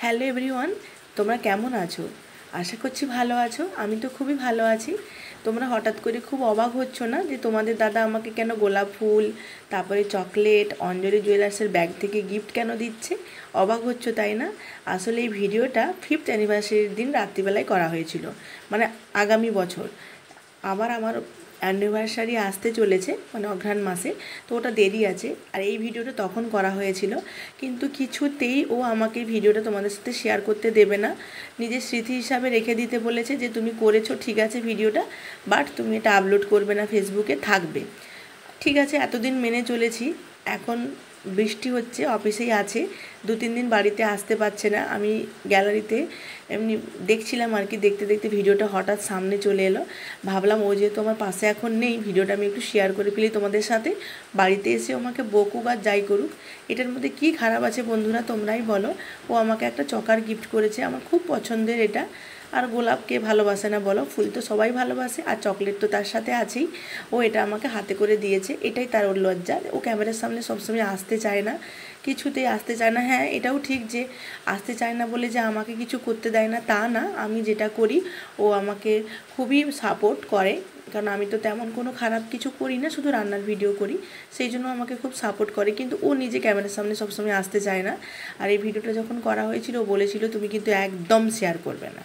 Hello everyone, তোমরা কেমন আছো? আশা করছি ভালো আছো। আমি তো খুবই ভালো আছি। তোমরা হঠাৎ করে খুব অবাক হচ্ছ না যে তোমাদের দাদা আমাকে কেন গোলাপ ফুল, তারপরে চকলেট, অঞ্জলি জুয়েলার্সের ব্যাগ থেকে গিফট কেন দিচ্ছে? অবাক হচ্ছ তাই না? আসলে এই ভিডিওটা 5th অ্যানিভার্সারির দিন রাত্রিবেলায় করা হয়েছিল, মানে আগামী বছর আবার আমার অ্যানিভার্সারি আসতে চলেছে, মানে অঘ্রাণ মাসে। তো ওটা দেরি আছে, আর এই ভিডিওটা তখন করা হয়েছিল, কিন্তু কিছুতেই ও আমাকে ভিডিওটা তোমাদের সাথে শেয়ার করতে দেবে না। নিজের স্মৃতি হিসাবে রেখে দিতে বলেছে যে তুমি করেছো ঠিক আছে ভিডিওটা, বাট তুমি এটা আপলোড করবে না, ফেসবুকে থাকবে। ঠিক আছে, এতদিন মেনে চলেছি। এখন বৃষ্টি হচ্ছে, অফিসেই আছে, 2-3 দিন বাড়িতে আসতে পারছে না। আমি গ্যালারিতে এমনি দেখছিলাম আর কি, দেখতে দেখতে ভিডিওটা হঠাৎ সামনে চলে এলো। ভাবলাম ও যেহেতু আমার পাশে এখন নেই, ভিডিওটা আমি একটু শেয়ার করে ফেলি তোমাদের সাথে। বাড়িতে এসে আমাকে বকুক আর যাই করুক, এটার মধ্যে কী খারাপ আছে বন্ধুরা, তোমরাই বলো। ও আমাকে একটা চকার গিফট করেছে, আমার খুব পছন্দের এটা। আর গোলাপ কে ভালোবাসে না বলো, ফুল তো সবাই ভালোবাসে, আর চকলেট তো তার সাথে আছেই। ও এটা আমাকে হাতে করে দিয়েছে, এটাই তার ওর লজ্জা। ও ক্যামেরার সামনে সবসময় আসতে চায় না, কিছুতেই আসতে চায় না। হ্যাঁ, এটাও ঠিক যে আসতে চায় না বলে যে আমাকে কিছু করতে দেয় না তা না, আমি যেটা করি ও আমাকে খুবই সাপোর্ট করে, কারণ আমি তো তেমন কোনো খারাপ কিছু করি না, শুধু রান্নার ভিডিও করি, সেই জন্য আমাকে খুব সাপোর্ট করে। কিন্তু ও নিজে ক্যামেরার সামনে সবসময় আসতে চায় না। আর এই ভিডিওটা যখন করা হয়েছিল ও বলেছিল তুমি কিন্তু একদম শেয়ার করবে না।